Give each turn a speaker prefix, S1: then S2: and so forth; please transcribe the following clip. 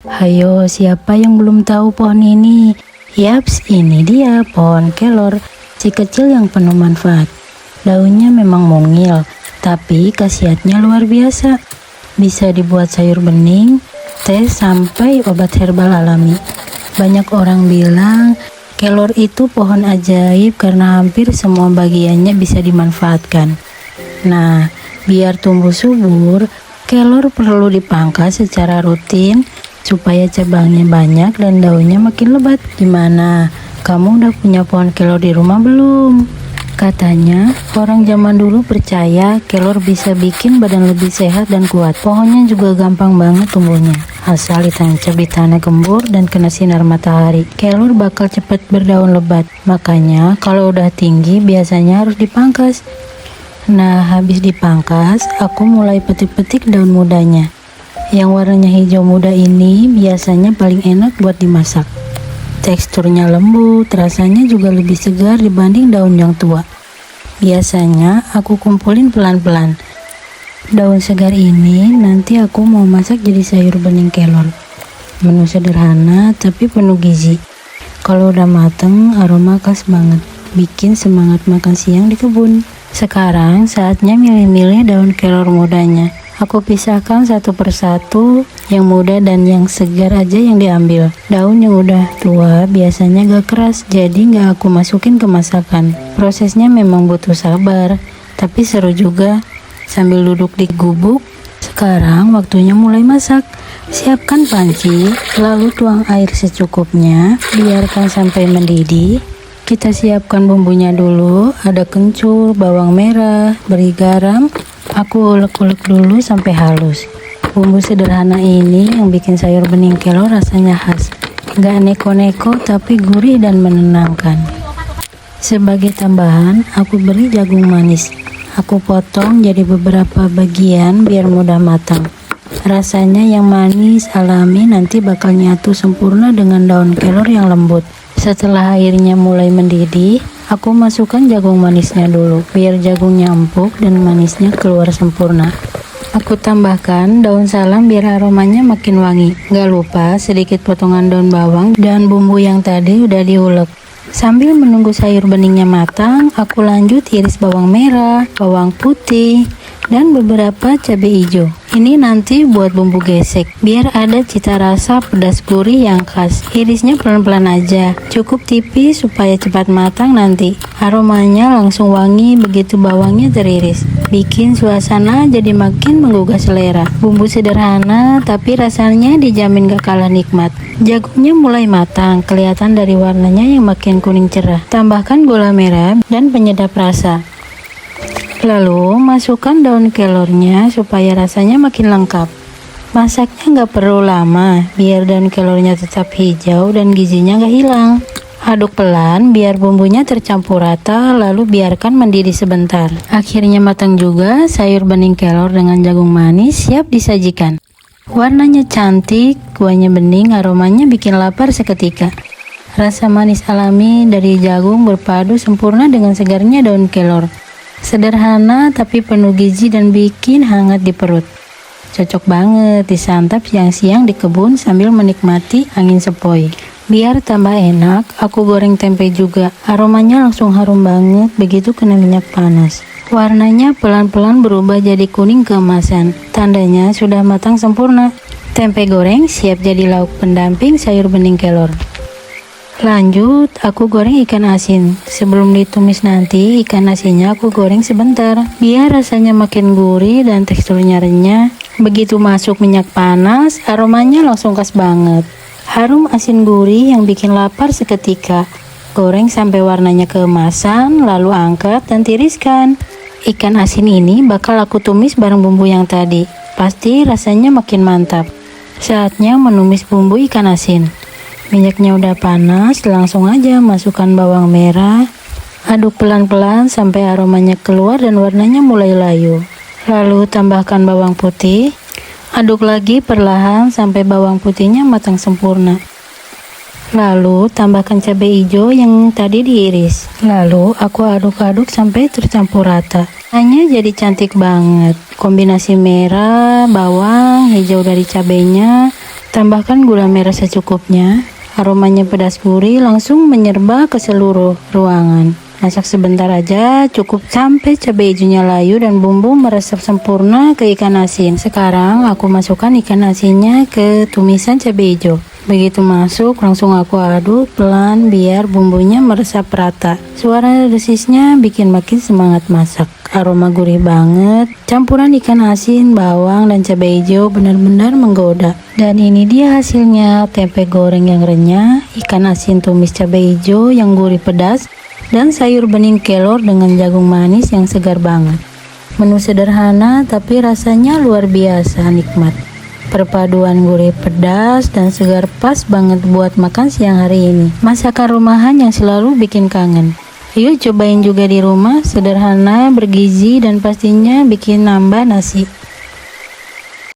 S1: Hayo, siapa yang belum tahu pohon ini? Yaps, ini dia pohon kelor, si kecil yang penuh manfaat. Daunnya memang mungil, tapi khasiatnya luar biasa. Bisa dibuat sayur bening, teh, sampai obat herbal alami. Banyak orang bilang kelor itu pohon ajaib karena hampir semua bagiannya bisa dimanfaatkan. Nah, biar tumbuh subur, kelor perlu dipangkas secara rutin supaya cabangnya banyak dan daunnya makin lebat. Gimana? Kamu udah punya pohon kelor di rumah belum? Katanya, orang zaman dulu percaya kelor bisa bikin badan lebih sehat dan kuat. Pohonnya juga gampang banget tumbuhnya. Asal ditancap di tanah gembur dan kena sinar matahari, kelor bakal cepat berdaun lebat. Makanya, kalau udah tinggi biasanya harus dipangkas. Nah, habis dipangkas, aku mulai petik-petik daun mudanya. Yang warnanya hijau muda ini biasanya paling enak buat dimasak. Teksturnya lembut, rasanya juga lebih segar dibanding daun yang tua. Biasanya aku kumpulin pelan-pelan. Daun segar ini nanti aku mau masak jadi sayur bening kelor. Menu sederhana tapi penuh gizi. Kalau udah mateng, aroma khas banget. Bikin semangat makan siang di kebun. Sekarang saatnya milih-milih daun kelor mudanya. Aku pisahkan satu persatu, yang muda dan yang segar aja yang diambil. Daun yang udah tua biasanya gak keras, jadi gak aku masukin ke masakan. Prosesnya memang butuh sabar, tapi seru juga sambil duduk di gubuk. Sekarang waktunya mulai masak. Siapkan panci, lalu tuang air secukupnya, biarkan sampai mendidih. Kita siapkan bumbunya dulu, ada kencur, bawang merah, beri garam. Aku ulek-ulek dulu sampai halus. Bumbu sederhana ini yang bikin sayur bening kelor rasanya khas. Gak neko-neko tapi gurih dan menenangkan. Sebagai tambahan, aku beri jagung manis. Aku potong jadi beberapa bagian biar mudah matang. Rasanya yang manis, alami, nanti bakal nyatu sempurna dengan daun kelor yang lembut. Setelah airnya mulai mendidih, aku masukkan jagung manisnya dulu, biar jagungnya empuk dan manisnya keluar sempurna. Aku tambahkan daun salam biar aromanya makin wangi. Gak lupa sedikit potongan daun bawang dan bumbu yang tadi udah diulek. Sambil menunggu sayur beningnya matang, aku lanjut iris bawang merah, bawang putih, dan beberapa cabai hijau. Ini nanti buat bumbu gesek, biar ada cita rasa pedas gurih yang khas. Irisnya pelan-pelan aja, cukup tipis supaya cepat matang nanti. Aromanya langsung wangi begitu bawangnya teriris. Bikin suasana jadi makin menggugah selera. Bumbu sederhana, tapi rasanya dijamin gak kalah nikmat. Jagungnya mulai matang, kelihatan dari warnanya yang makin kuning cerah. Tambahkan gula merah dan penyedap rasa. Lalu masukkan daun kelornya supaya rasanya makin lengkap. Masaknya gak perlu lama, biar daun kelornya tetap hijau dan gizinya gak hilang. Aduk pelan biar bumbunya tercampur rata, lalu biarkan mendidih sebentar. Akhirnya matang juga, sayur bening kelor dengan jagung manis siap disajikan. Warnanya cantik, kuahnya bening, aromanya bikin lapar seketika. Rasa manis alami dari jagung berpadu sempurna dengan segarnya daun kelor. Sederhana tapi penuh gizi dan bikin hangat di perut. Cocok banget disantap siang-siang di kebun sambil menikmati angin sepoi. Biar tambah enak, aku goreng tempe juga. Aromanya langsung harum banget begitu kena minyak panas. Warnanya pelan-pelan berubah jadi kuning keemasan. Tandanya sudah matang sempurna. Tempe goreng siap jadi lauk pendamping sayur bening kelor. Lanjut, aku goreng ikan asin. Sebelum ditumis nanti, ikan asinnya aku goreng sebentar, biar rasanya makin gurih dan teksturnya renyah. Begitu masuk minyak panas, aromanya langsung khas banget. Harum asin gurih yang bikin lapar seketika. Goreng sampai warnanya keemasan, lalu angkat dan tiriskan. Ikan asin ini bakal aku tumis bareng bumbu yang tadi. Pasti rasanya makin mantap. Saatnya menumis bumbu ikan asin. Minyaknya udah panas, langsung aja masukkan bawang merah. Aduk pelan-pelan sampai aromanya keluar dan warnanya mulai layu. Lalu tambahkan bawang putih. Aduk lagi perlahan sampai bawang putihnya matang sempurna. Lalu tambahkan cabai hijau yang tadi diiris. Lalu aku aduk-aduk sampai tercampur rata. Hanya jadi cantik banget. Kombinasi merah, bawang, hijau dari cabainya, Tambahkan gula merah secukupnya. Aromanya pedas gurih langsung menyerba ke seluruh ruangan. Masak sebentar aja, cukup sampai cabai hijaunya layu dan bumbu meresap sempurna ke ikan asin. Sekarang aku masukkan ikan asinnya ke tumisan cabai hijau. Begitu masuk, langsung aku aduk pelan biar bumbunya meresap rata. Suara desisnya bikin makin semangat masak. Aroma gurih banget. Campuran ikan asin, bawang, dan cabai hijau benar-benar menggoda. Dan ini dia hasilnya, tempe goreng yang renyah, ikan asin tumis cabai hijau yang gurih pedas, dan sayur bening kelor dengan jagung manis yang segar banget. Menu sederhana tapi rasanya luar biasa nikmat. Perpaduan gurih pedas dan segar pas banget buat makan siang hari ini. Masakan rumahan yang selalu bikin kangen. Yuk cobain juga di rumah, sederhana, bergizi, dan pastinya bikin nambah nasi.